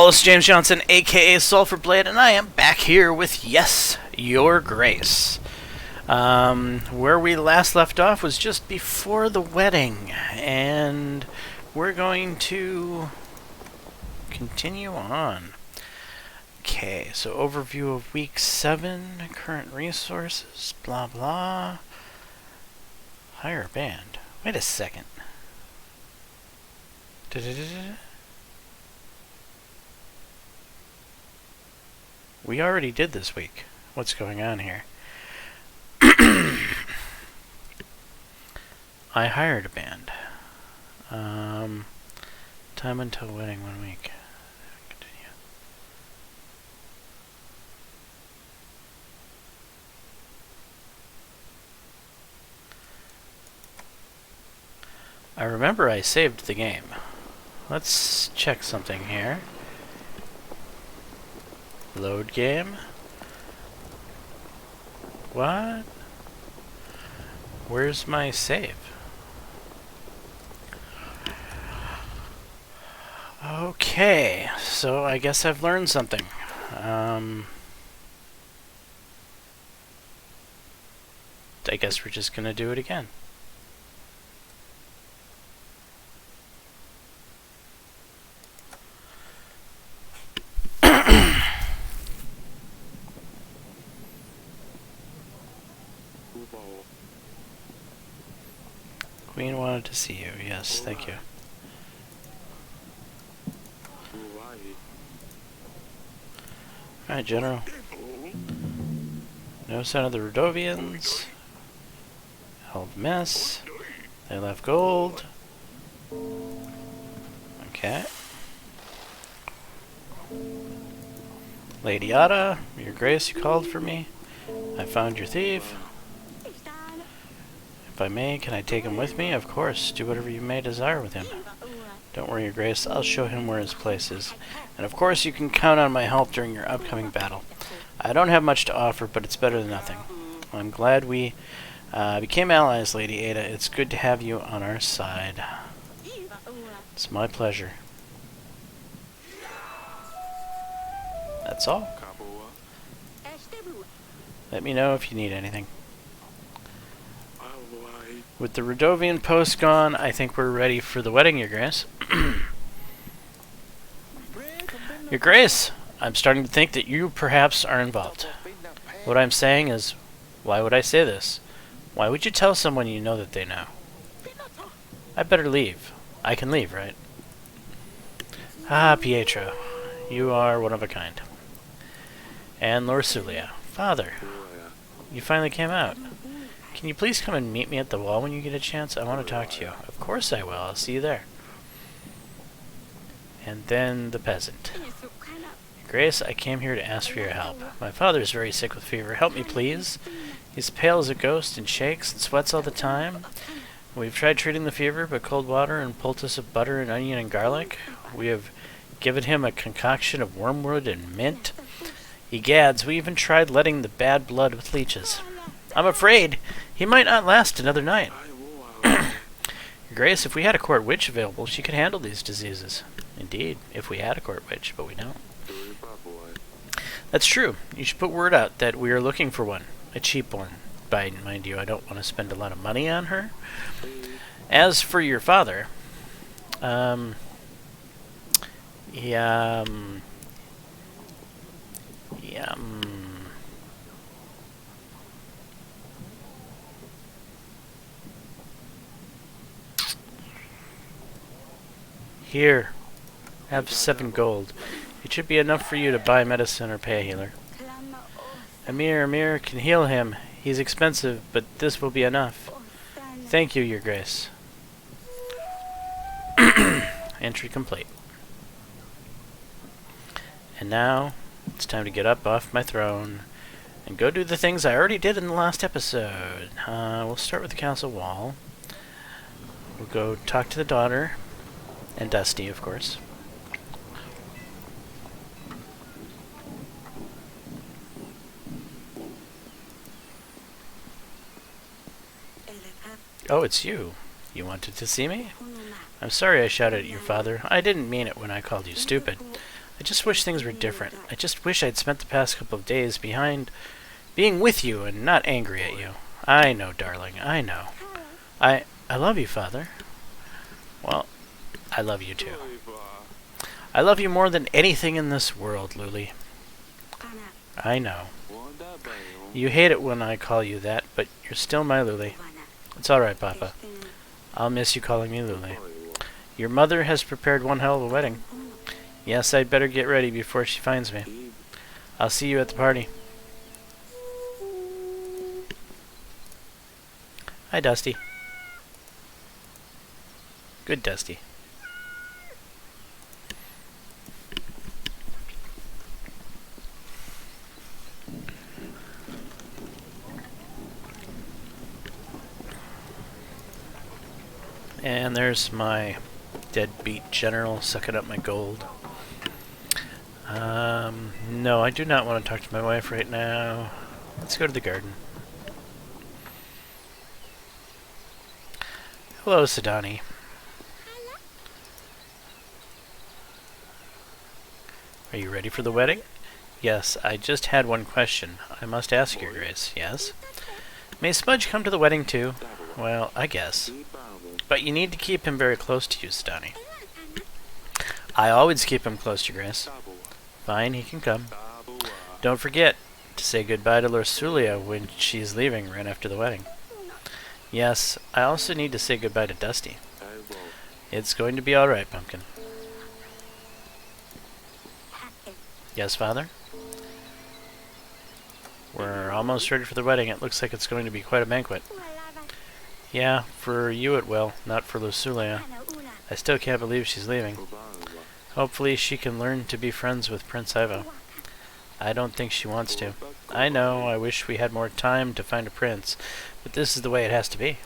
all, it's James Johnson, aka Sulfurblade, and I am back here with Yes, Your Grace. Where we last left off was just before the wedding, and we're going to continue on. Okay, so overview of week 7, current resources, blah blah. Hire a band. Wait a second. We already did this week. What's going on here? I hired a band. Time until wedding 1 week. Continue. I remember I saved the game. Let's check something here. Load game? What? Where's my save? Okay, so I guess I've learned something. I guess we're just gonna do it again. Queen wanted to see you. Yes, thank you. Alright, General. No sign of the Rodovians. Held mess. They left gold. Okay. Lady Ada, Your Grace, you called for me. I found your thief. If I may, can I take him with me? Of course. Do whatever you may desire with him. Don't worry, Your Grace. I'll show him where his place is. And of course, you can count on my help during your upcoming battle. I don't have much to offer, but it's better than nothing. I'm glad we became allies, Lady Ada. It's good to have you on our side. It's my pleasure. That's all. Let me know if you need anything. With the Rodovian post gone, I think we're ready for the wedding, Your Grace. Your Grace, I'm starting to think that you perhaps are involved. What I'm saying is, why would I say this? Why would you tell someone you know that they know? I better leave. I can leave, right? Ah, Pietro. You are one of a kind. And Lorsulia. Father, you finally came out. Can you please come and meet me at the wall when you get a chance? I want to talk to you. Of course I will. I'll see you there. And then the peasant. Grace, I came here to ask for your help. My father is very sick with fever. Help me, please. He's pale as a ghost and shakes and sweats all the time. We've tried treating the fever, but cold water and poultice of butter and onion and garlic. We have given him a concoction of wormwood and mint. Egads, we even tried letting the bad blood with leeches. I'm afraid he might not last another night. Your Grace, if we had a court witch available, she could handle these diseases. Indeed, if we had a court witch, but we don't. That's true. You should put word out that we are looking for one. A cheap one. Mind you, I don't want to spend a lot of money on her. As for your father, Here, have 7 gold. It should be enough for you to buy medicine or pay a healer. Amir can heal him. He's expensive, but this will be enough. Thank you, Your Grace. Entry complete. And now, it's time to get up off my throne and go do the things I already did in the last episode. We'll start with the castle wall. We'll go talk to the daughter. And Dusty, of course. Oh, it's you. You wanted to see me? I'm sorry I shouted at your father. I didn't mean it when I called you stupid. I just wish things were different. I just wish I'd spent the past couple of days being with you and not angry at you. I know, darling, I know. I love you, Father. Well, I love you too. I love you more than anything in this world, Luli. I know. You hate it when I call you that, but you're still my Luli. It's alright, Papa. I'll miss you calling me Luli. Your mother has prepared one hell of a wedding. Yes, I'd better get ready before she finds me. I'll see you at the party. Hi, Dusty. Good Dusty. And there's my deadbeat general sucking up my gold. No, I do not want to talk to my wife right now. Let's go to the garden. Hello, Sidani. Are you ready for the wedding? Yes, I just had one question. I must ask your grace, yes? May Smudge come to the wedding too? Well, I guess. But you need to keep him very close to you, Sidani. I always keep him close to Grace. Fine, he can come. Don't forget to say goodbye to Lursulia when she's leaving right after the wedding. Yes, I also need to say goodbye to Dusty. It's going to be alright, Pumpkin. Yes, Father? We're almost ready for the wedding. It looks like it's going to be quite a banquet. Yeah, for you it will, not for Lusulia. I still can't believe she's leaving. Hopefully she can learn to be friends with Prince Ivo. I don't think she wants to. I know, I wish we had more time to find a prince, but this is the way it has to be.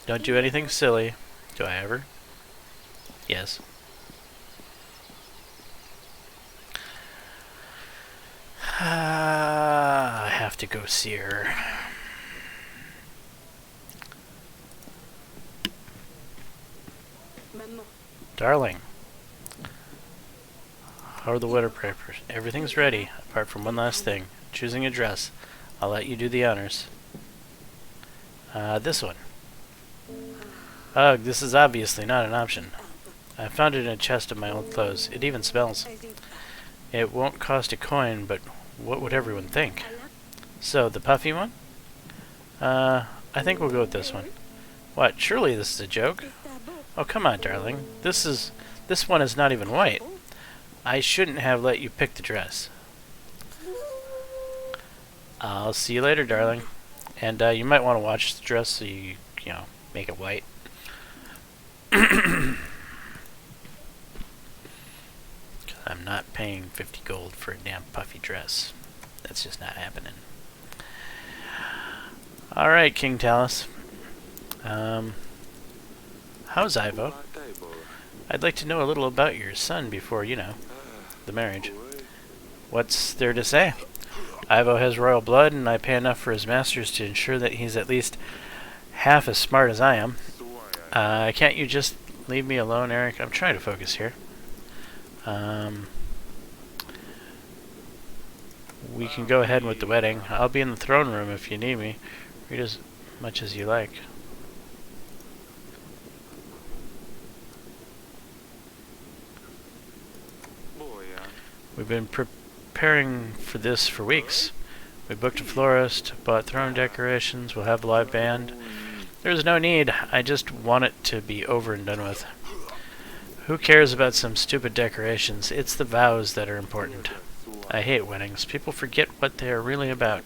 Don't do anything silly. Do I ever? Yes. I have to go see her. Darling. How are the wedding papers? Everything's ready, apart from one last thing. Choosing a dress. I'll let you do the honors. This one. Ugh, this is obviously not an option. I found it in a chest of my old clothes. It even smells. It won't cost a coin, but what would everyone think? So, the puffy one? I think we'll go with this one. What, surely this is a joke? Oh, come on, darling. This one is not even white. I shouldn't have let you pick the dress. I'll see you later, darling. And you might want to watch the dress so you make it white. I'm not paying 50 gold for a damn puffy dress. That's just not happening. Alright, King Talus. How's Ivo? I'd like to know a little about your son before, the marriage. What's there to say? Ivo has royal blood, and I pay enough for his masters to ensure that he's at least half as smart as I am. Can't you just leave me alone, Eric? I'm trying to focus here. We can go ahead with the wedding. I'll be in the throne room if you need me. Read as much as you like. We've been preparing for this for weeks. We booked a florist, bought throne decorations, we'll have a live band. There's no need. I just want it to be over and done with. Who cares about some stupid decorations? It's the vows that are important. I hate weddings. People forget what they are really about.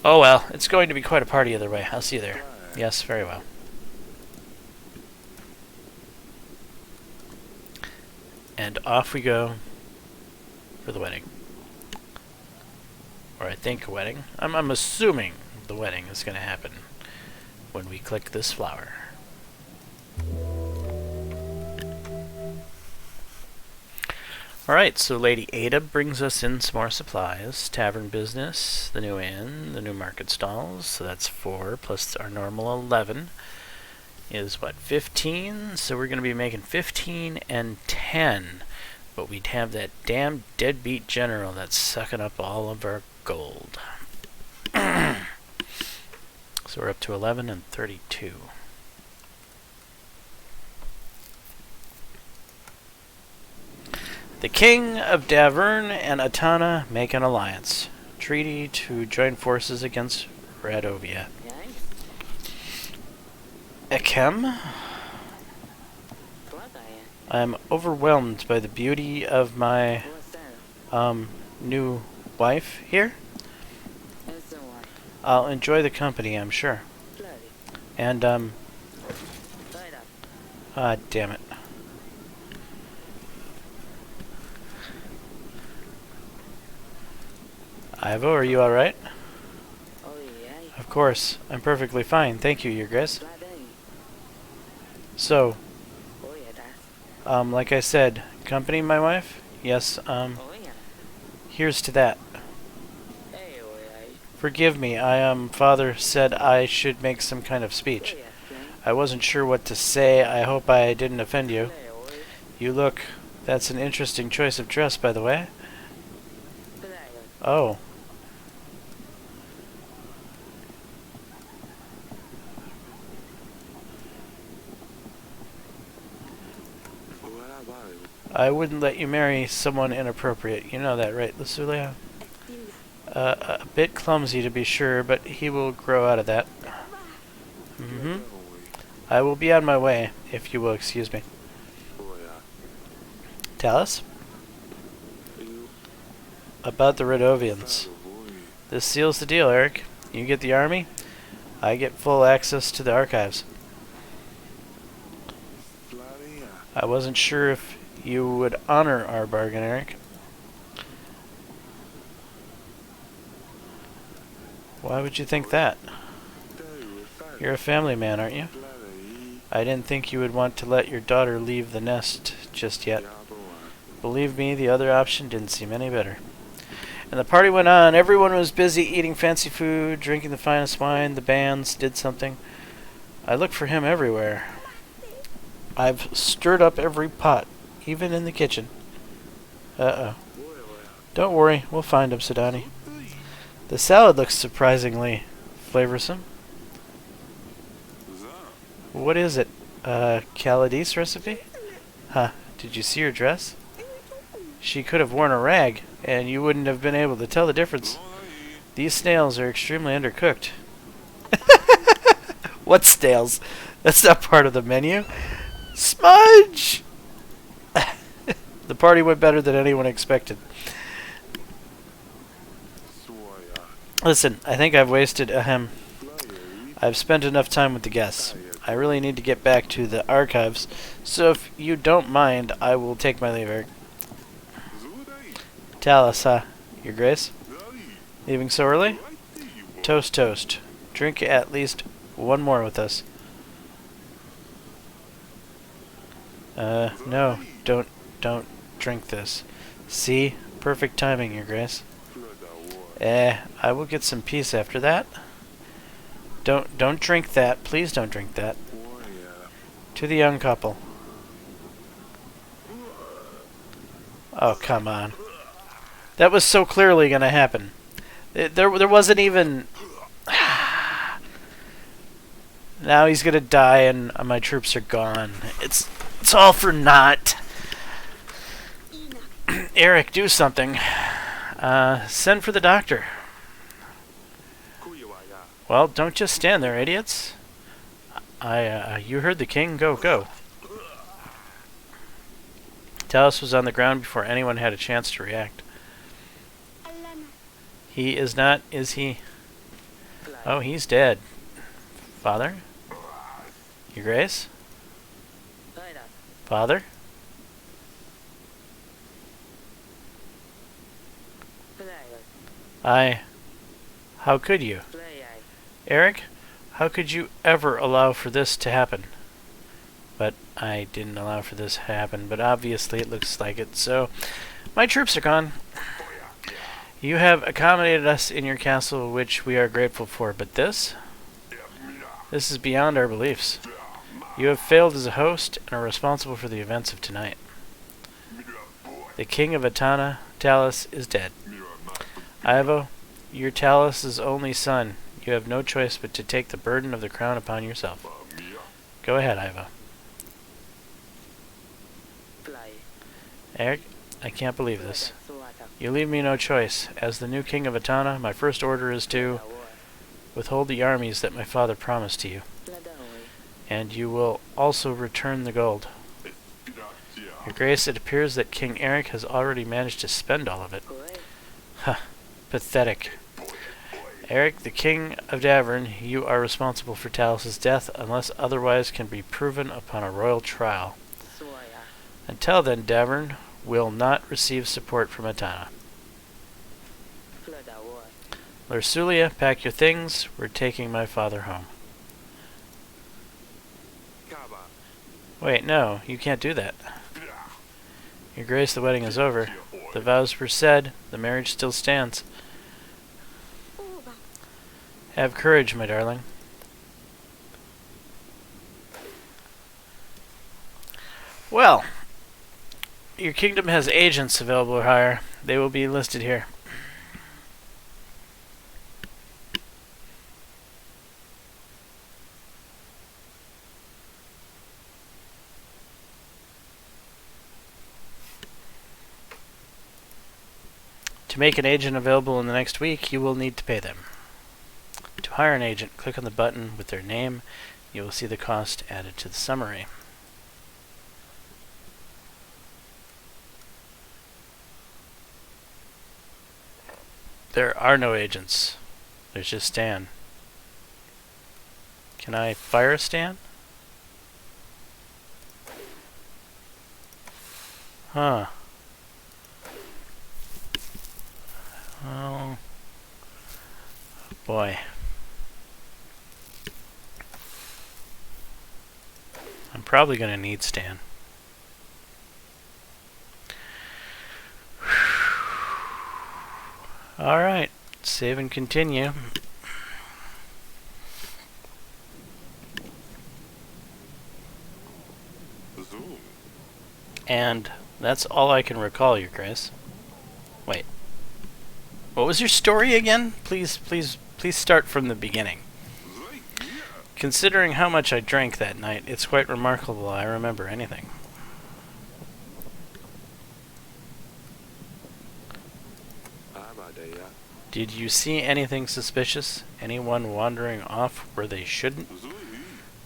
Oh well, it's going to be quite a party either way. I'll see you there. Yes, very well. And off we go for the wedding. Or I think a wedding. I'm assuming the wedding is going to happen when we click this flower. Alright, so Lady Ada brings us in some more supplies. Tavern business, the new inn, the new market stalls. So that's 4 plus our normal 11. is what, 15? So we're going to be making 15 and 10. But we'd have that damn deadbeat general that's sucking up all of our gold. So we're up to 11 and 32. The King of Davern and Atana make an alliance. Treaty to join forces against Radovia. Ekem? I am overwhelmed by the beauty of my new wife here. I'll enjoy the company, I'm sure. And damn it. Ivo, are you alright? Of course, I'm perfectly fine. Thank you, Your Grace. So, like I said, company my wife? Yes, here's to that. Forgive me, Father said I should make some kind of speech. I wasn't sure what to say. I hope I didn't offend you. That's an interesting choice of dress, by the way. Oh. I wouldn't let you marry someone inappropriate. You know that, right, Lusulia? A bit clumsy to be sure, but he will grow out of that. I will be on my way, if you will excuse me. Talus? About the Radovians. This seals the deal, Eric. You get the army, I get full access to the archives. I wasn't sure if you would honor our bargain, Eric. Why would you think that? You're a family man, aren't you? I didn't think you would want to let your daughter leave the nest just yet. Believe me, the other option didn't seem any better. And the party went on. Everyone was busy eating fancy food, drinking the finest wine. The bands did something. I looked for him everywhere. I've stirred up every pot, even in the kitchen. Uh-oh. Don't worry, we'll find him, Sidani. The salad looks surprisingly flavorsome. What is it? Caladice recipe? Huh, did you see her dress? She could have worn a rag, and you wouldn't have been able to tell the difference. These snails are extremely undercooked. What snails? That's not part of the menu. Smudge! The party went better than anyone expected. Listen, I think I've wasted I've spent enough time with the guests. I really need to get back to the archives, so if you don't mind, I will take my leave, Eric. Talus, Your Grace? Leaving so early? Toast, toast. Drink at least one more with us. No, don't drink this. See? Perfect timing, Your Grace. I will get some peace after that. Don't drink that. Please don't drink that. To the young couple. Oh, come on. That was so clearly going to happen. There wasn't even... Now he's going to die and my troops are gone. It's all for naught. Eric, do something. Send for the doctor. Well, don't just stand there, idiots. You heard the king. Go, go. Talus was on the ground before anyone had a chance to react. He is not, is he? Oh, he's dead. Father? Your Grace? Father? How could you? Eric, how could you ever allow for this to happen? But I didn't allow for this to happen, but obviously it looks like it, so my troops are gone. You have accommodated us in your castle, which we are grateful for, but this is beyond our beliefs. You have failed as a host and are responsible for the events of tonight. The king of Atana, Talus, is dead. Ivo, you're Talus's only son. You have no choice but to take the burden of the crown upon yourself. Go ahead, Ivo. Eric, I can't believe this. You leave me no choice. As the new king of Atana, my first order is to withhold the armies that my father promised to you. And you will also return the gold. Your Grace, it appears that King Eric has already managed to spend all of it. Huh. Pathetic. Eric, the King of Davern, you are responsible for Talus's death unless otherwise can be proven upon a royal trial. Until then, Davern will not receive support from Atana. Lursulia, pack your things. We're taking my father home. Wait, no, you can't do that. Your Grace, the wedding is over. The vows were said. The marriage still stands. Have courage, my darling. Well, your kingdom has agents available to hire. They will be listed here. To make an agent available in the next week, you will need to pay them. To hire an agent, click on the button with their name. You will see the cost added to the summary. There are no agents. There's just Stan. Can I fire Stan? Huh. Oh. Boy. I'm probably going to need Stan. Alright, save and continue. And that's all I can recall, Your Grace. Wait. What was your story again? Please start from the beginning. Considering how much I drank that night, it's quite remarkable I remember anything. Did you see anything suspicious? Anyone wandering off where they shouldn't?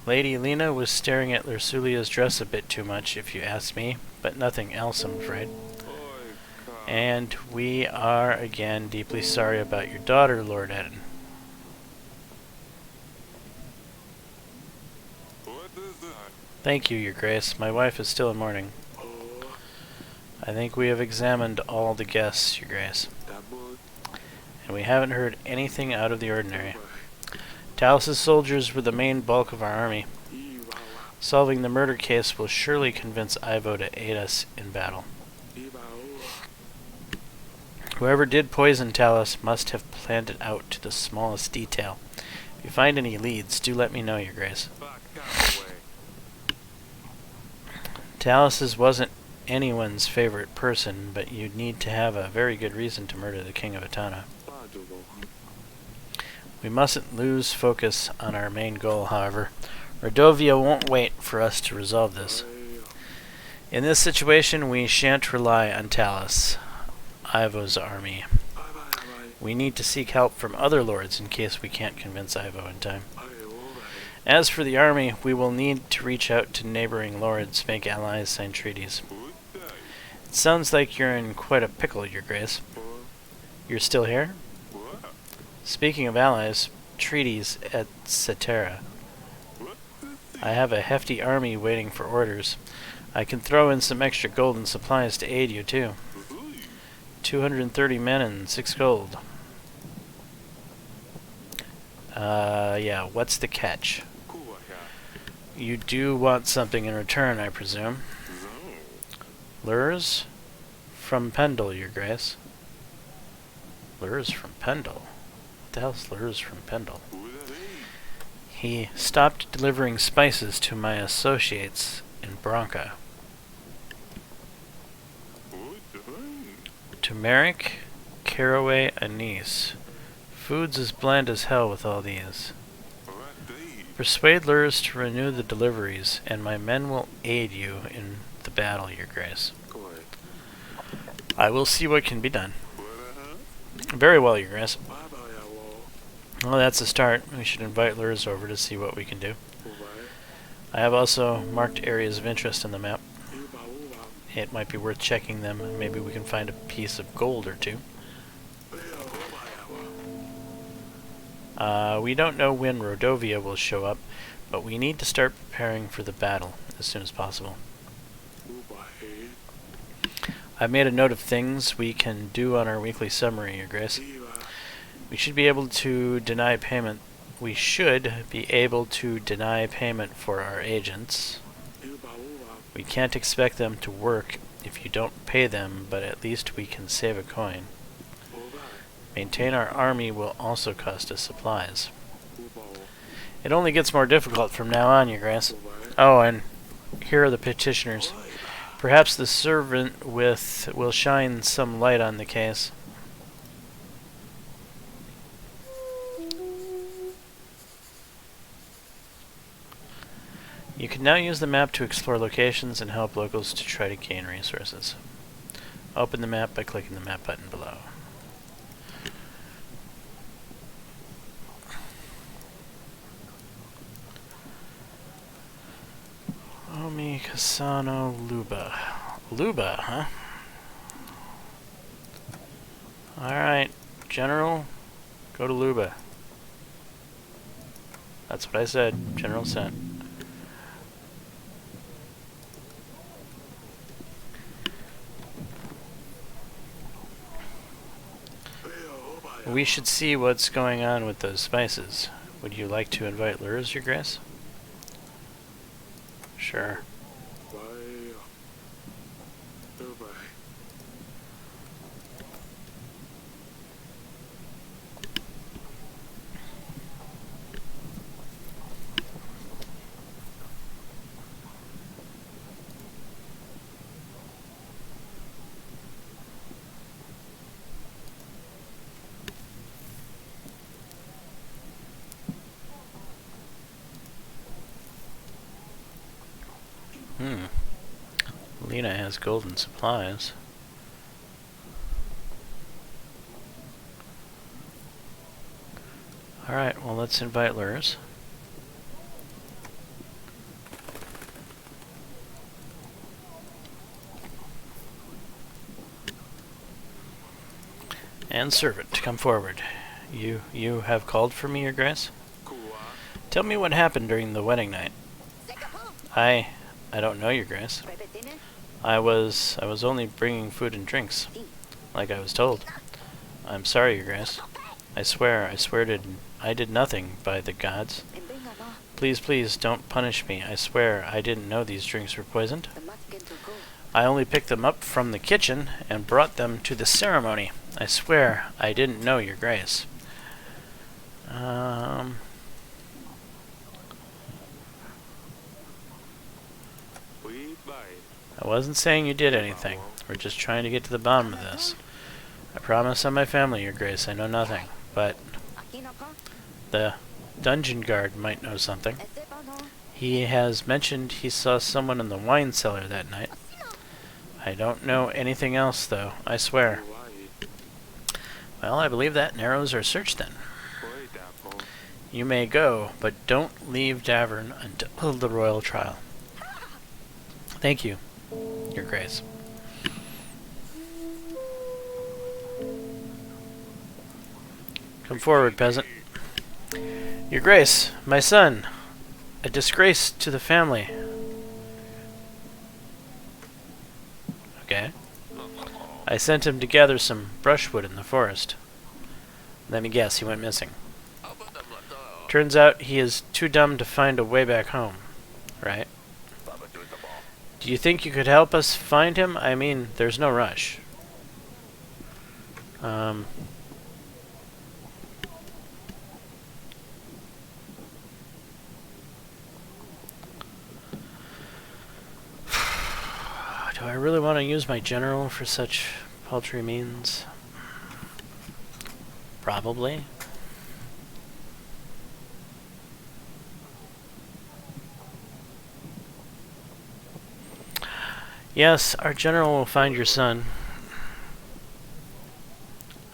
Lady Lena was staring at Lursulia's dress a bit too much, if you ask me, but nothing else, I'm afraid. And we are, again, deeply sorry about your daughter, Lord Eden. Thank you, Your Grace. My wife is still in mourning. I think we have examined all the guests, Your Grace. And we haven't heard anything out of the ordinary. Talus's soldiers were the main bulk of our army. Solving the murder case will surely convince Ivo to aid us in battle. Whoever did poison Talus must have planned it out to the smallest detail. If you find any leads, do let me know, Your Grace. Talus wasn't anyone's favorite person, but you'd need to have a very good reason to murder the King of Atana. We mustn't lose focus on our main goal, however. Rodovia won't wait for us to resolve this. In this situation, we shan't rely on Talus, Ivo's army. We need to seek help from other lords in case we can't convince Ivo in time. As for the army, we will need to reach out to neighboring lords, make allies, sign treaties. It sounds like you're in quite a pickle, Your Grace. You're still here? Speaking of allies, treaties at Cetera. I have a hefty army waiting for orders. I can throw in some extra gold and supplies to aid you, too. 230 men and 6 gold. Yeah, what's the catch? You do want something in return, I presume. Lures? From Pendle, Your Grace. Lures from Pendle? What the hell's lures from Pendle? He stopped delivering spices to my associates in Branca. Turmeric, caraway, anise. Food's as bland as hell with all these. Persuade lures to renew the deliveries, and my men will aid you in the battle, Your Grace. I will see what can be done. Very well, Your Grace. Well, that's a start. We should invite lures over to see what we can do. I have also marked areas of interest in the map. It might be worth checking them. Maybe we can find a piece of gold or two. We don't know when Rodovia will show up, but we need to start preparing for the battle as soon as possible. I've made a note of things we can do on our weekly summary, Your Grace. We should be able to deny payment. We should be able to deny payment for our agents. We can't expect them to work if you don't pay them, but at least we can save a coin. Maintain our army will also cost us supplies. It only gets more difficult from now on, Your Grace. Oh, and here are the petitioners. Perhaps the servant will shine some light on the case. You can now use the map to explore locations and help locals to try to gain resources. Open the map by clicking the map button below. Omi Kasano Luba. Luba, huh? Alright, General, go to Luba. That's what I said, General sent. We should see what's going on with those spices. Would you like to invite lures, Your Grace? Sure. Lena has golden supplies. Alright, well, let's invite lures. And servant, come forward. You have called for me, Your Grace? Tell me what happened during the wedding night. I don't know, Your Grace. I was only bringing food and drinks, like I was told. I'm sorry, Your Grace. I swear I did nothing, by the gods. Please, please, don't punish me. I swear I didn't know these drinks were poisoned. I only picked them up from the kitchen and brought them to the ceremony. I swear I didn't know, Your Grace. I wasn't saying you did anything. We're just trying to get to the bottom of this. I promise on my family, Your Grace, I know nothing. But the dungeon guard might know something. He has mentioned he saw someone in the wine cellar that night. I don't know anything else, though, I swear. Well, I believe that narrows our search, then. You may go, but don't leave Davern until the royal trial. Thank you, Your Grace. Come forward, peasant. Your Grace, my son, a disgrace to the family. Okay. I sent him to gather some brushwood in the forest. Let me guess, he went missing. Turns out he is too dumb to find a way back home. Right? Do you think you could help us find him? I mean, there's no rush. Do I really want to use my general for such paltry means? Probably. Yes, our general will find your son.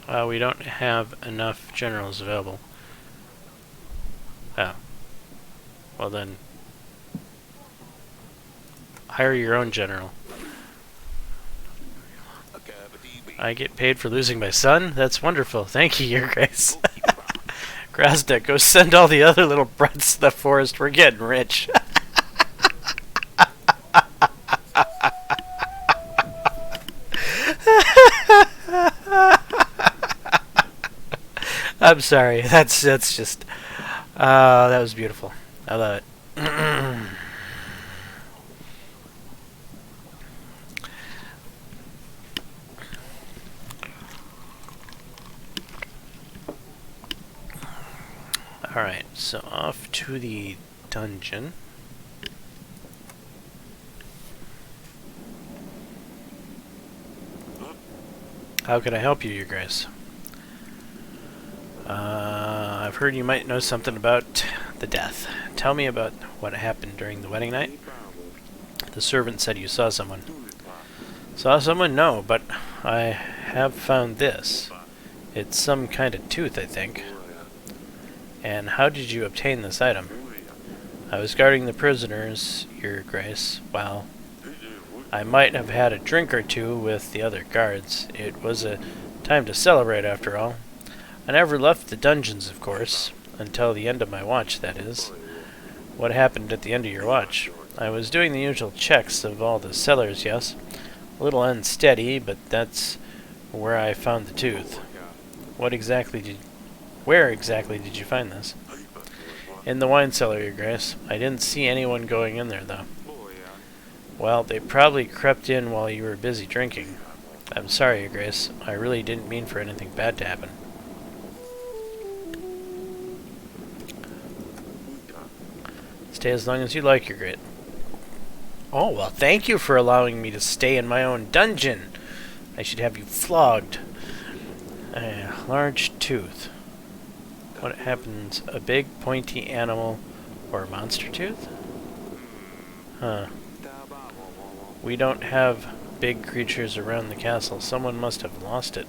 We don't have enough generals available. Oh. Well then, hire your own general. I get paid for losing my son? That's wonderful. Thank you, Your Grace. Grasda, go send all the other little brats to the forest. We're getting rich. I'm sorry. That's just that was beautiful. I love it. Alright, so off to the dungeon. How can I help you, Your Grace? I've heard you might know something about the death. Tell me about what happened during the wedding night. The servant said you saw someone. Saw someone? No, but I have found this. It's some kind of tooth, I think. And how did you obtain this item? I was guarding the prisoners, Your Grace. Well, I might have had a drink or two with the other guards. It was a time to celebrate, after all. I never left the dungeons, of course, until the end of my watch, that is. What happened at the end of your watch? I was doing the usual checks of all the cellars, yes. A little unsteady, but that's where I found the tooth. Where exactly did you find this? In the wine cellar, Your Grace. I didn't see anyone going in there, though. Well, they probably crept in while you were busy drinking. I'm sorry, Your Grace. I really didn't mean for anything bad to happen. Stay as long as you like, Your Grace. Oh, well, thank you for allowing me to stay in my own dungeon. I should have you flogged. A large tooth. What happens? A big, pointy animal or a monster tooth? Huh. We don't have big creatures around the castle. Someone must have lost it.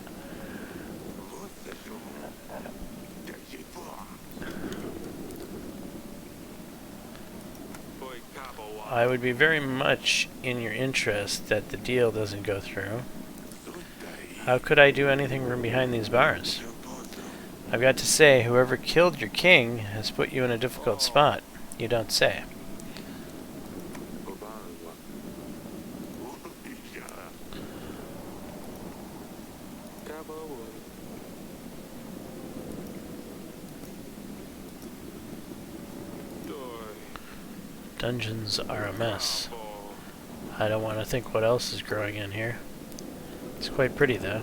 I would be very much in your interest that the deal doesn't go through. How could I do anything from behind these bars? I've got to say, whoever killed your king has put you in a difficult spot. You don't say. Dungeons are a mess. I don't want to think what else is growing in here. It's quite pretty, though.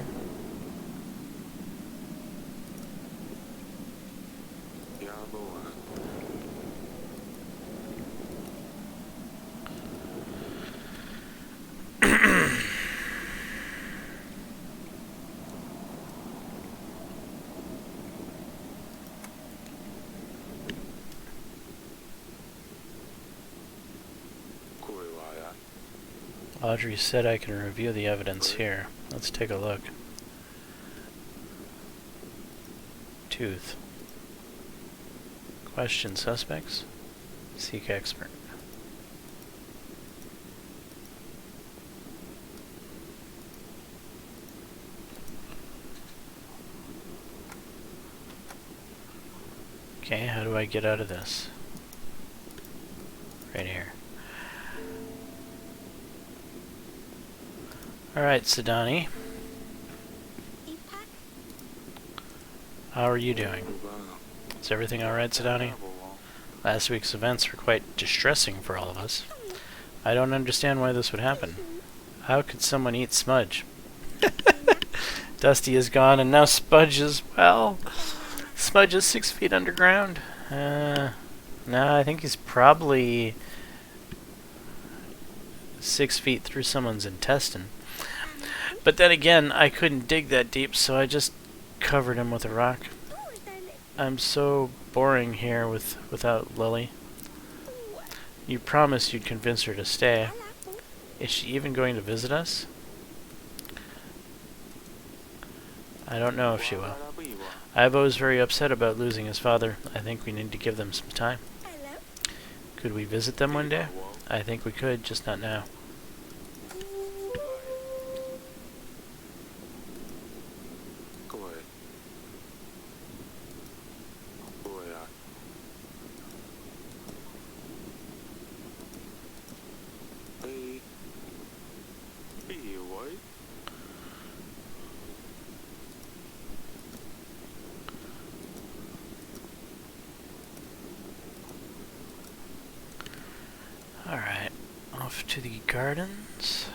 Audrey said I can review the evidence here. Let's take a look. Tooth. Question suspects. Seek expert. Okay, how do I get out of this? Right here. Alright, Sidani. How are you doing? Is everything alright, Sidani? Last week's events were quite distressing for all of us. I don't understand why this would happen. How could someone eat Smudge? Dusty is gone, and now Spudge is, well... Smudge is 6 feet underground. No, I think he's probably... 6 feet through someone's intestine. But then again, I couldn't dig that deep, so I just covered him with a rock. I'm so boring here without Lily. You promised you'd convince her to stay. Is she even going to visit us? I don't know if she will. Ivo is very upset about losing his father. I think we need to give them some time. Could we visit them one day? I think we could, just not now. Alright, off to the gardens.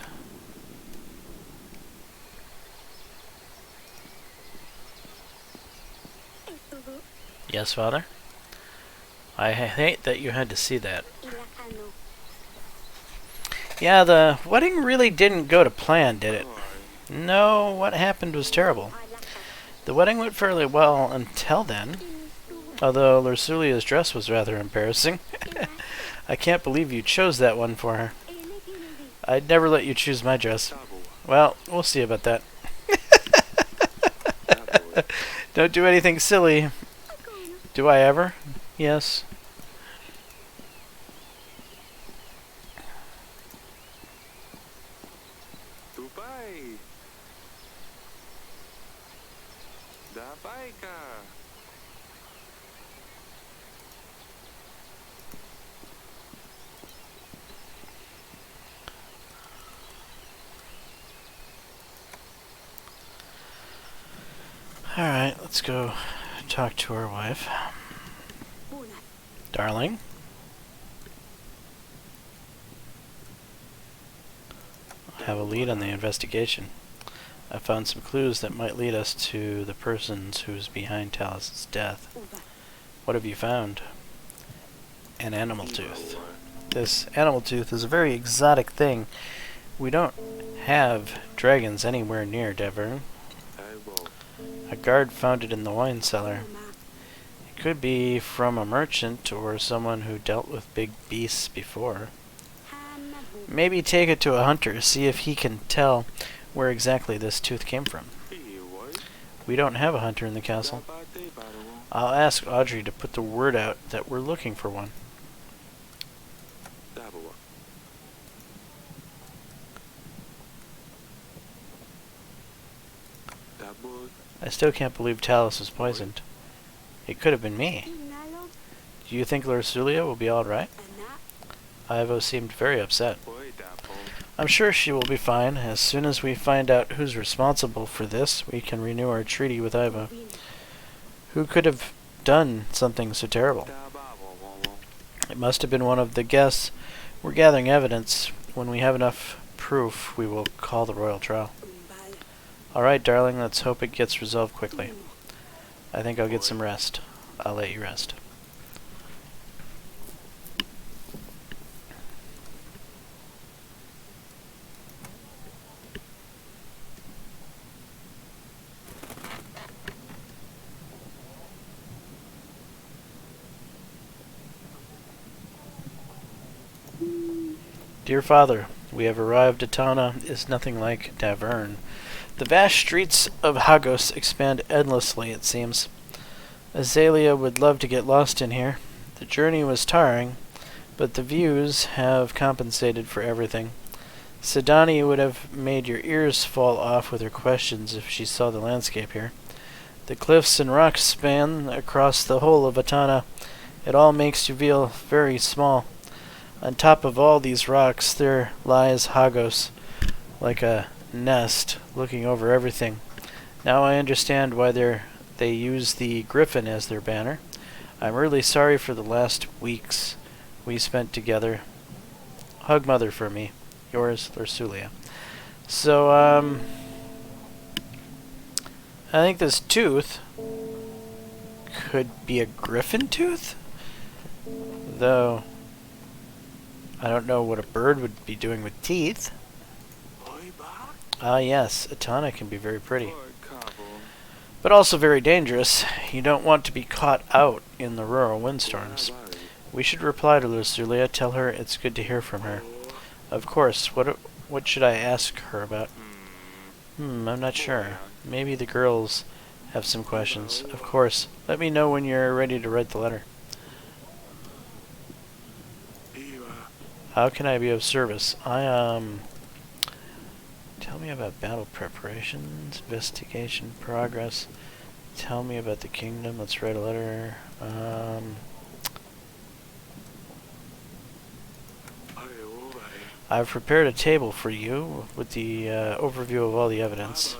Yes, Father? I hate that you had to see that. Yeah, the wedding really didn't go to plan, did it? No, what happened was terrible. The wedding went fairly well until then, although Lursulia's dress was rather embarrassing. I can't believe you chose that one for her. I'd never let you choose my dress. Well, we'll see about that. Don't do anything silly. Do I ever? Yes. Alright, let's go talk to our wife. Darling? I have a lead on the investigation. I found some clues that might lead us to the persons who's behind Talus's death. What have you found? An animal tooth. This animal tooth is a very exotic thing. We don't have dragons anywhere near Devern. A guard found it in the wine cellar. It could be from a merchant or someone who dealt with big beasts before. Maybe take it to a hunter, see if he can tell where exactly this tooth came from. We don't have a hunter in the castle. I'll ask Audrey to put the word out that we're looking for one. I still can't believe Talus was poisoned. It could have been me. Do you think Lursulia will be alright? Ivo seemed very upset. I'm sure she will be fine. As soon as we find out who's responsible for this, we can renew our treaty with Ivo. Who could have done something so terrible? It must have been one of the guests. We're gathering evidence. When we have enough proof, we will call the royal trial. Alright, darling, let's hope it gets resolved quickly. I think I'll get some rest. I'll let you rest. Dear Father, we have arrived. Atana is nothing like Davern. The vast streets of Hagos expand endlessly, it seems. Azalea would love to get lost in here. The journey was tiring, but the views have compensated for everything. Sidani would have made your ears fall off with her questions if she saw the landscape here. The cliffs and rocks span across the whole of Atana. It all makes you feel very small. On top of all these rocks, there lies Hagos, like a nest looking over everything. Now I understand why they use the griffin as their banner. I'm really sorry for the last weeks we spent together. Hug Mother for me. Yours, Lursulia. So, I think this tooth could be a griffin tooth? Though, I don't know what a bird would be doing with teeth. Ah, yes, Atana can be very pretty, but also very dangerous. You don't want to be caught out in the rural windstorms. We should reply to Lucilia, tell her it's good to hear from her. Of course, what should I ask her about? I'm not sure. Maybe the girls have some questions. Of course, let me know when you're ready to write the letter. How can I be of service? Tell me about battle preparations, investigation progress. Tell me about the kingdom. Let's write a letter. I've prepared a table for you with the overview of all the evidence.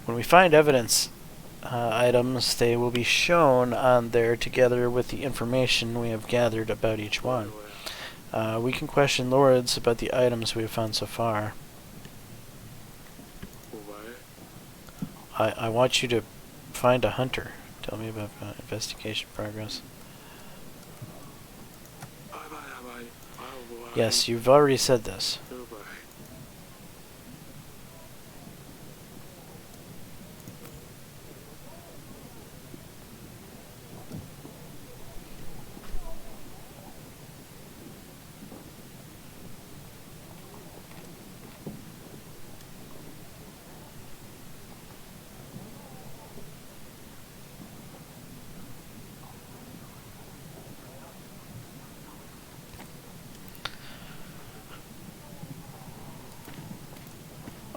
When we find evidence items, they will be shown on there together with the information we have gathered about each one. We can question lords about the items we have found so far. I want you to find a hunter. Tell me about investigation progress. Yes, you've already said this.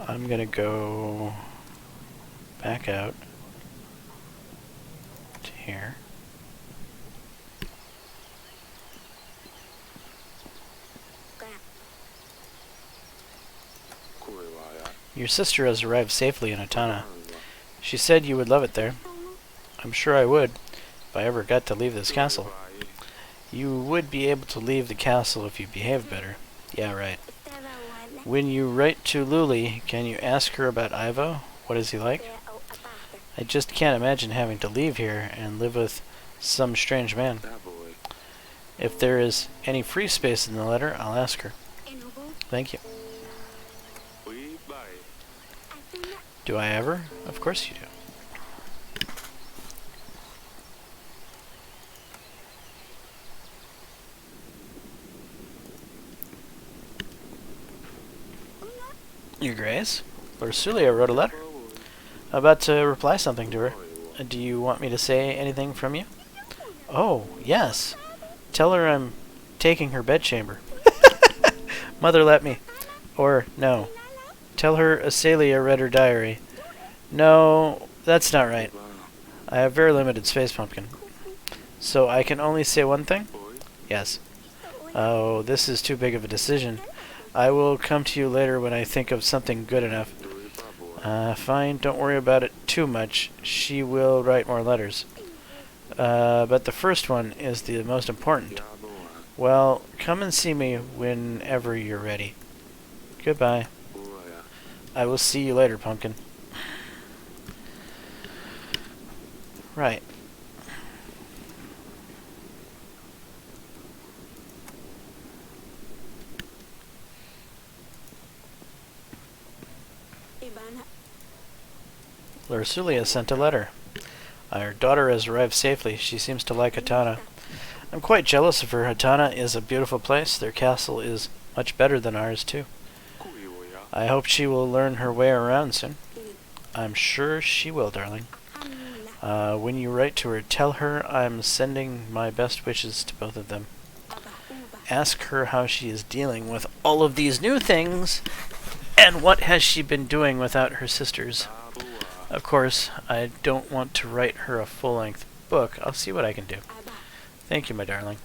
I'm gonna go back out to here. Your sister has arrived safely in Atana. She said you would love it there. I'm sure I would, if I ever got to leave this castle. You would be able to leave the castle if you behaved better. Yeah, right. When you write to Luli, can you ask her about Ivo? What is he like? I just can't imagine having to leave here and live with some strange man. If there is any free space in the letter, I'll ask her. Thank you. Do I ever? Of course you do. Your Grace, Lucilia wrote a letter. About to reply something to her. Do you want me to say anything from you? Oh, yes. Tell her I'm taking her bedchamber. Mother let me. Or, no. Tell her Asalia read her diary. No, that's not right. I have very limited space, Pumpkin. So I can only say one thing? Yes. Oh, this is too big of a decision. I will come to you later when I think of something good enough. Fine, don't worry about it too much. She will write more letters. But the first one is the most important. Well, come and see me whenever you're ready. Goodbye. I will see you later, Pumpkin. Right. Lucilia sent a letter. Our daughter has arrived safely. She seems to like Atana. I'm quite jealous of her. Atana is a beautiful place. Their castle is much better than ours, too. I hope she will learn her way around soon. I'm sure she will, darling. When you write to her, tell her I'm sending my best wishes to both of them. Ask her how she is dealing with all of these new things, and what has she been doing without her sisters. Of course, I don't want to write her a full-length book. I'll see what I can do. Thank you, my darling.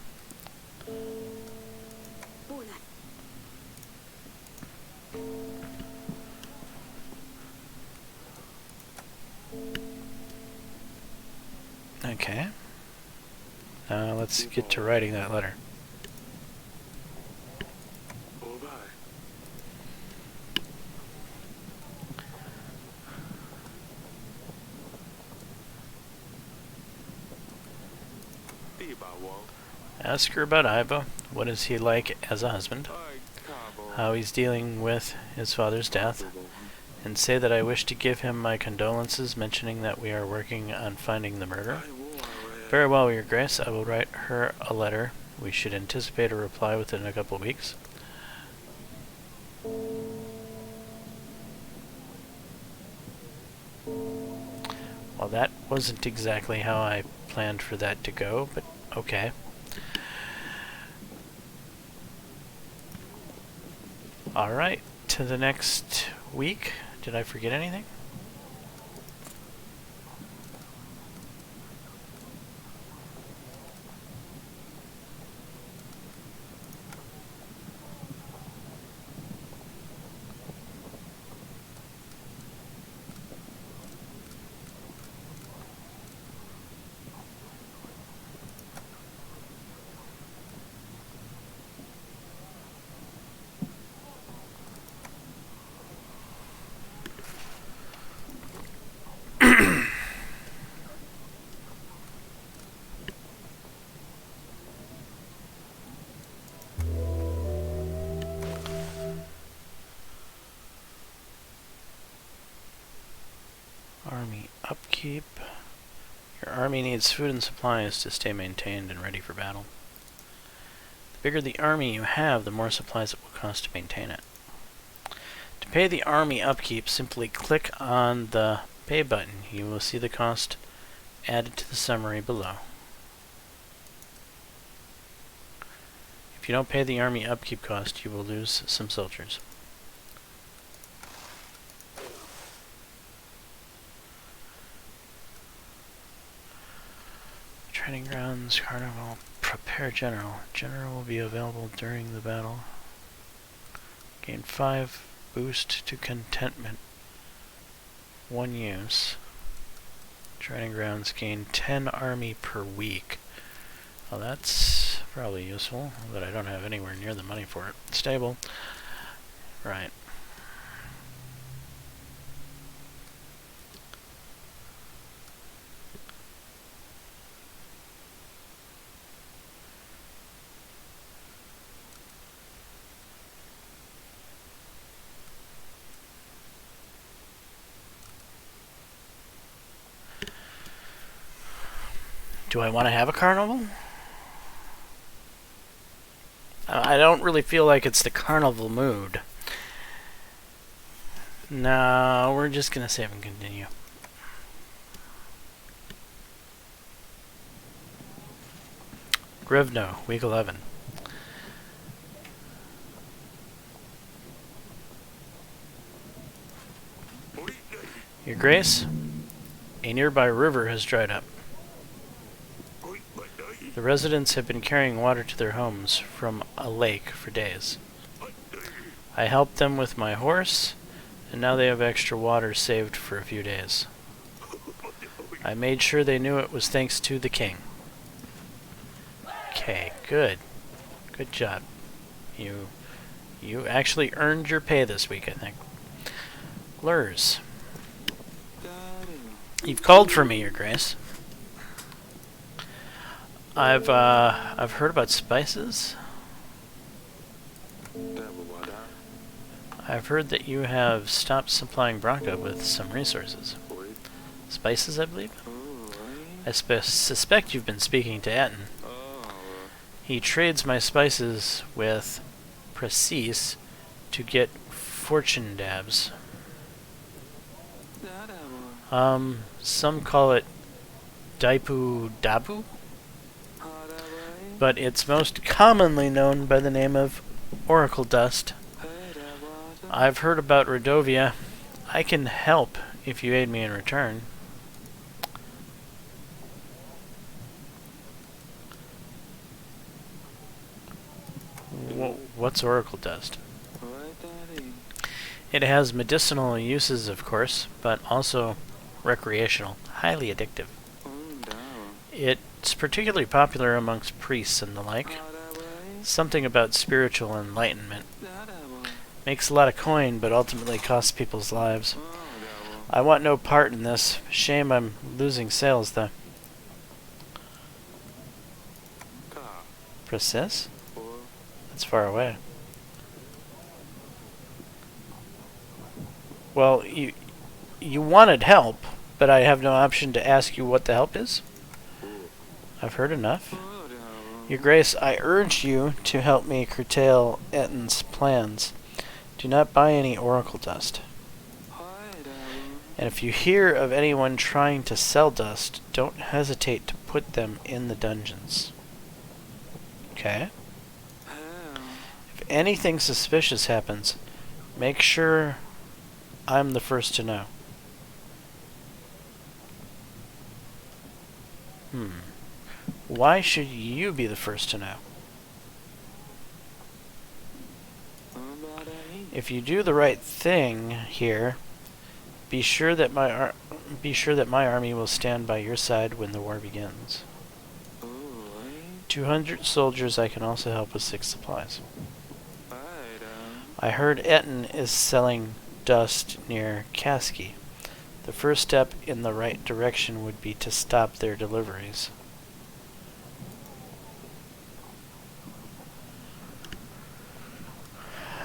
Okay. Now let's get to writing that letter. Ask her about Ivo. What is he like as a husband? How he's dealing with his father's death. And say that I wish to give him my condolences, mentioning that we are working on finding the murderer. Very well, Your Grace. I will write her a letter. We should anticipate a reply within a couple weeks. Well, that wasn't exactly how I planned for that to go, but okay. Alright, to the next week. Did I forget anything? Army upkeep. Your army needs food and supplies to stay maintained and ready for battle. The bigger the army you have, the more supplies it will cost to maintain it. To pay the army upkeep, simply click on the pay button. You will see the cost added to the summary below. If you don't pay the army upkeep cost, you will lose some soldiers. Training grounds, carnival, prepare general. General will be available during the battle. Gain 5 boost to contentment. 1 use. Training grounds gain 10 army per week. Well, that's probably useful, but I don't have anywhere near the money for it. Stable. Right. Do I want to have a carnival? I don't really feel like it's the carnival mood. No, we're just going to save and continue. Grivno, week 11. Your Grace, a nearby river has dried up. The residents have been carrying water to their homes from a lake for days. I helped them with my horse, and now they have extra water saved for a few days. I made sure they knew it was thanks to the king. Okay, good. Good job. You actually earned your pay this week, I think. Lurs. You've called for me, Your Grace. I've heard about spices. I've heard that you have stopped supplying Bronca with some resources. Spices, I believe? I suspect you've been speaking to Atten. He trades my spices with Precis to get fortune dabs. Some call it Daipu Dabu, but it's most commonly known by the name of Oracle Dust. I've heard about Redovia. I can help if you aid me in return. What's Oracle Dust? It has medicinal uses, of course, but also recreational, highly addictive. It's particularly popular amongst priests and the like. Something about spiritual enlightenment. Makes a lot of coin, but ultimately costs people's lives. I want no part in this. Shame I'm losing sales, though. Princess? That's far away. Well, you wanted help, but I have no option to ask you what the help is? I've heard enough. Your Grace, I urge you to help me curtail Ettin's plans. Do not buy any oracle dust. And if you hear of anyone trying to sell dust, don't hesitate to put them in the dungeons. Okay? If anything suspicious happens, make sure I'm the first to know. Why should you be the first to know? If you do the right thing here, be sure that my army will stand by your side when the war begins. 200 soldiers. I can also help with 6 supplies. I heard Ettin is selling dust near Kaski. The first step in the right direction would be to stop their deliveries.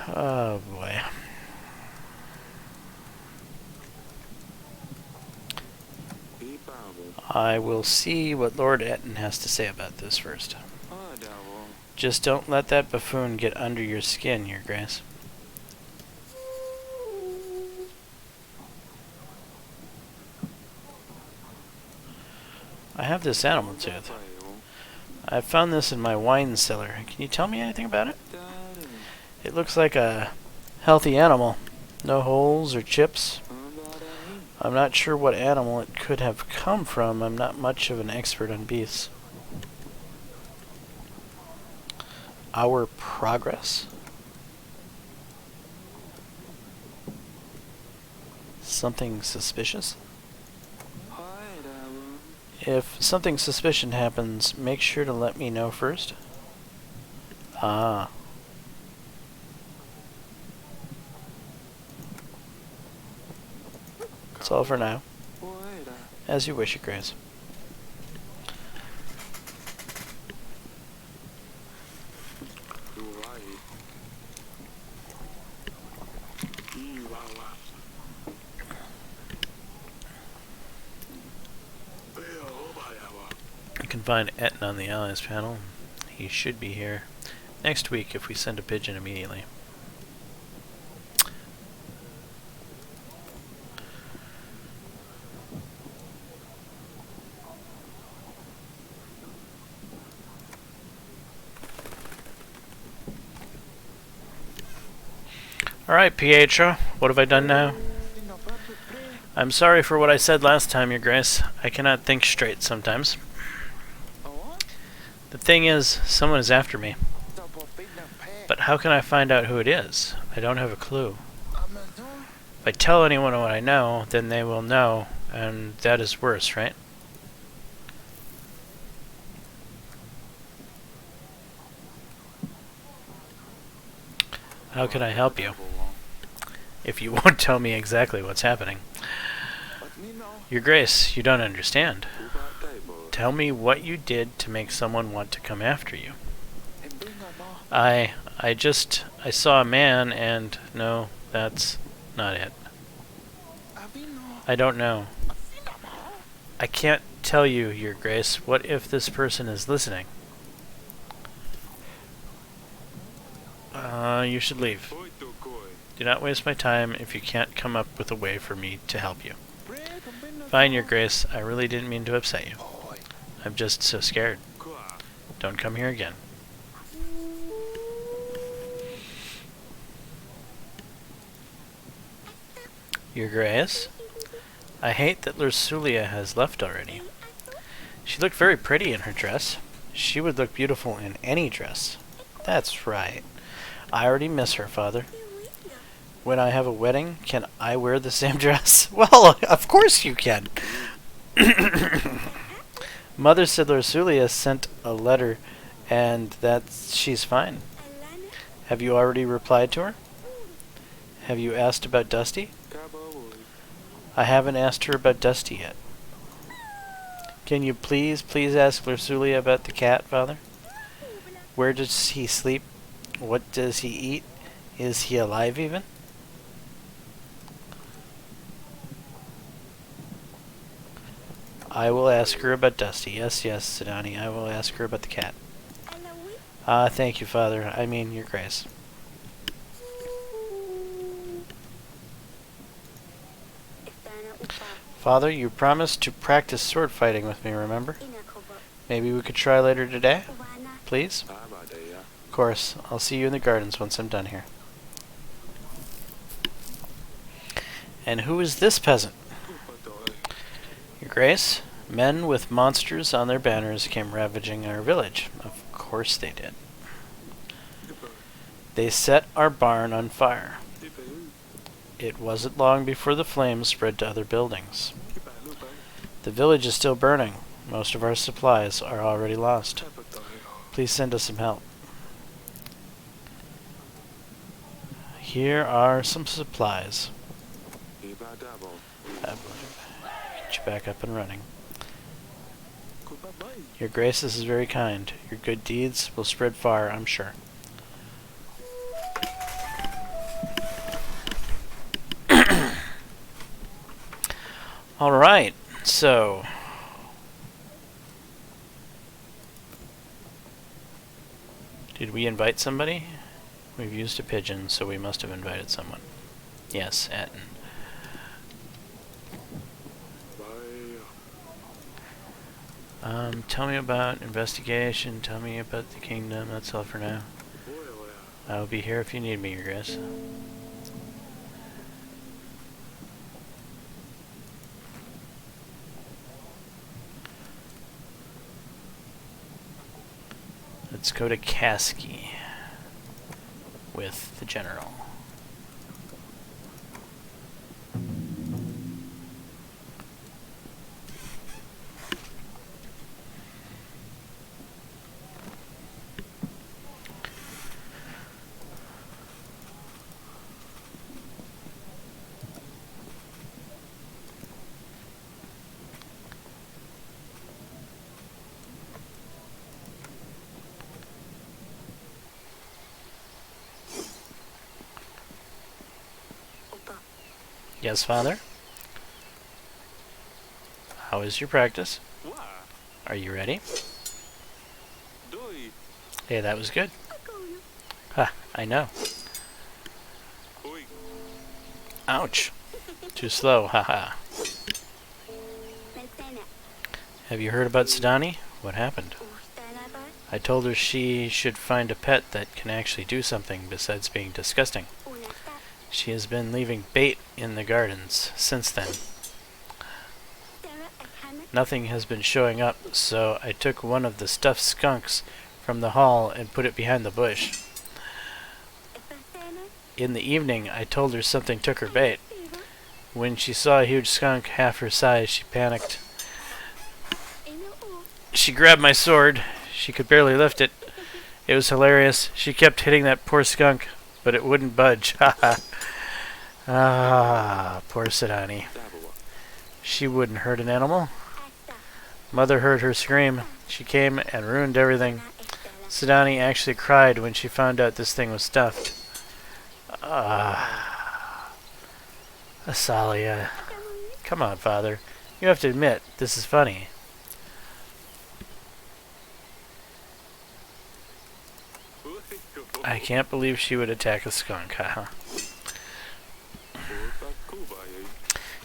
Oh boy. I will see what Lord Ettin has to say about this first. Just don't let that buffoon get under your skin, Your Grace. I have this animal tooth. I found this in my wine cellar. Can you tell me anything about it? It looks like a healthy animal. No holes or chips. I'm not sure what animal it could have come from. I'm not much of an expert on beasts. Our progress? Something suspicious? If something suspicious happens, make sure to let me know first. Ah. That's all for now. As you wish, Your Grace. You can find Ettin on the Allies panel. He should be here next week if we send a pigeon immediately. Alright, Pietro, what have I done now? I'm sorry for what I said last time, Your Grace. I cannot think straight sometimes. The thing is, someone is after me. But how can I find out who it is? I don't have a clue. If I tell anyone what I know, then they will know, and that is worse, right? How can I help you? If you won't tell me exactly what's happening. Your Grace, you don't understand. Tell me what you did to make someone want to come after you. I saw a man and... No, that's not it. I don't know. I can't tell you, Your Grace. What if this person is listening? You should leave. Do not waste my time if you can't come up with a way for me to help you. Fine, Your Grace. I really didn't mean to upset you. I'm just so scared. Don't come here again. Your Grace? I hate that Lursulia has left already. She looked very pretty in her dress. She would look beautiful in any dress. That's right. I already miss her, Father. When I have a wedding, can I wear the same dress? Well, of course you can. Mother said Lursulia sent a letter and that she's fine. Have you already replied to her? Have you asked about Dusty? I haven't asked her about Dusty yet. Can you please ask Lursulia about the cat, Father? Where does he sleep? What does he eat? Is he alive even? I will ask her about Dusty. Yes, yes, Sidani. I will ask her about the cat. Thank you, Father. I mean, Your Grace. Father, you promised to practice sword fighting with me, remember? Maybe we could try later today? Please? Of course. I'll see you in the gardens once I'm done here. And who is this peasant? Your Grace, men with monsters on their banners came ravaging our village. Of course they did. They set our barn on fire. It wasn't long before the flames spread to other buildings. The village is still burning. Most of our supplies are already lost. Please send us some help. Here are some supplies. Get you back up and running. Your Grace, this is very kind. Your good deeds will spread far, I'm sure. Alright, so... Did we invite somebody? We've used a pigeon, so we must have invited someone. Yes, Atten. Tell me about investigation, tell me about the kingdom, that's all for now. I'll be here if you need me, Your Grace. Let's go to Kasky with the general. Yes, Father? How is your practice? Are you ready? Hey, that was good. Ha, I know. Ouch. Too slow, haha. Have you heard about Sidani? What happened? I told her she should find a pet that can actually do something besides being disgusting. She has been leaving bait in the gardens since then. Nothing has been showing up, so I took one of the stuffed skunks from the hall and put it behind the bush. In the evening, I told her something took her bait. When she saw a huge skunk half her size, she panicked. She grabbed my sword. She could barely lift it. It was hilarious. She kept hitting that poor skunk, but it wouldn't budge. Haha. Ah, poor Sidani. She wouldn't hurt an animal. Mother heard her scream. She came and ruined everything. Sidani actually cried when she found out this thing was stuffed. Asalia. Come on, Father. You have to admit, this is funny. I can't believe she would attack a skunk, haha.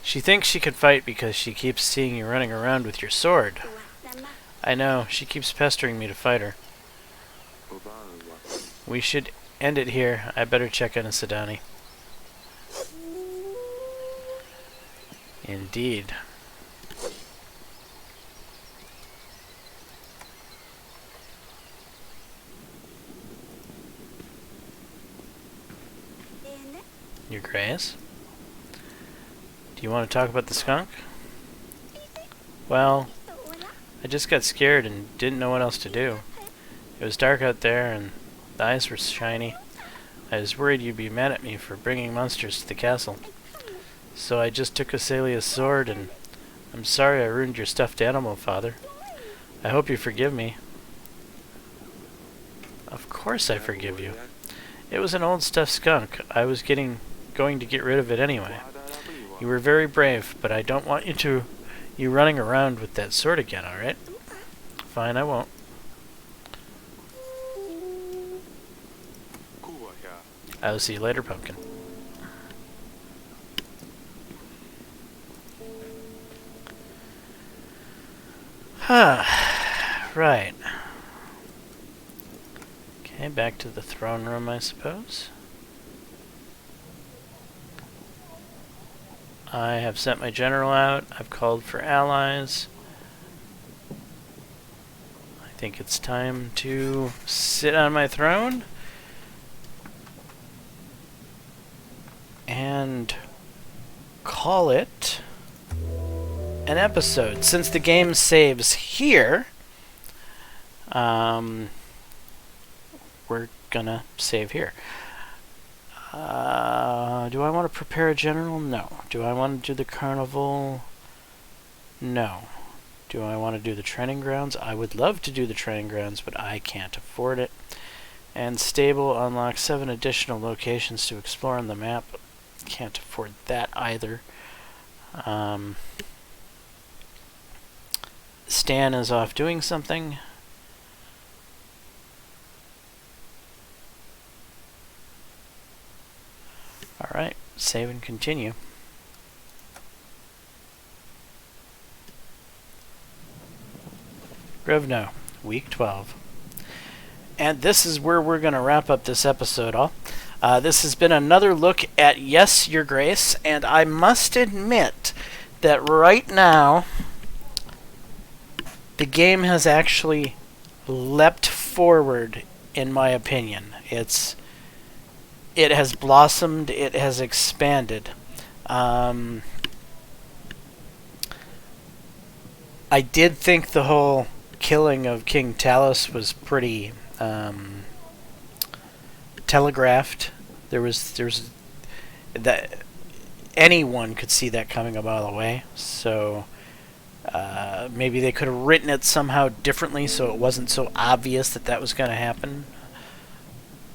She thinks she can fight because she keeps seeing you running around with your sword. I know, she keeps pestering me to fight her. We should end it here. I better check on Sidani. Indeed. Your Grace? Do you want to talk about the skunk? Well, I just got scared and didn't know what else to do. It was dark out there and the eyes were shiny. I was worried you'd be mad at me for bringing monsters to the castle. So I just took Asalia's sword and I'm sorry I ruined your stuffed animal, Father. I hope you forgive me. course I forgive you. It was an old stuffed skunk. I was going to get rid of it anyway. You were very brave, but I don't want you running around with that sword again, alright? Fine, I won't. I'll see you later, pumpkin. Right. Okay, back to the throne room, I suppose. I have sent my general out. I've called for allies. I think it's time to sit on my throne and call it an episode. Since the game saves here, we're gonna save here. Do I want to prepare a general? No. Do I want to do the carnival? No. Do I want to do the training grounds? I would love to do the training grounds, but I can't afford it. And stable unlocks 7 additional locations to explore on the map. Can't afford that either. Stan is off doing something. Alright, save and continue. Grevno, week 12. And this is where we're going to wrap up this episode all. This has been another look at Yes, Your Grace, and I must admit that right now the game has actually leapt forward, in my opinion. It has blossomed, it has expanded. I did think the whole killing of King Talos was pretty telegraphed. There was that anyone could see that coming a mile away. So maybe they could have written it somehow differently so it wasn't so obvious that that was going to happen.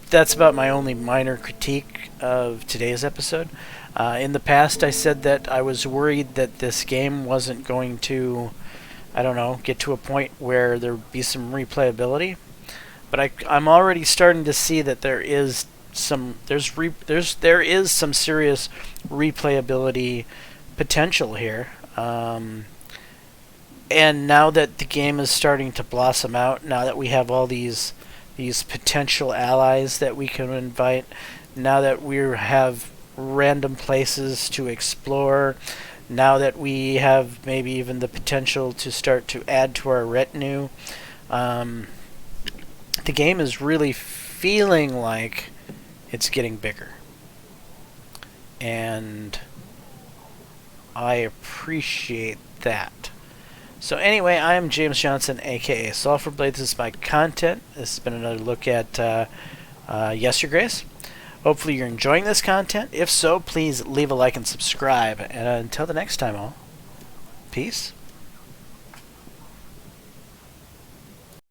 That's about my only minor critique of today's episode. In the past, I said that I was worried that this game wasn't going to, I don't know, get to a point where there would be some replayability. But I'm already starting to see that there is some serious replayability potential here. And now that the game is starting to blossom out, now that we have all these potential allies that we can invite, now that we have random places to explore, now that we have maybe even the potential to start to add to our retinue, the game is really feeling like it's getting bigger. And I appreciate that. So anyway, I am James Johnson, aka Sulfurblade. This is my content. This has been another look at Yes, Your Grace. Hopefully you're enjoying this content. If so, please leave a like and subscribe. And until the next time, all, peace.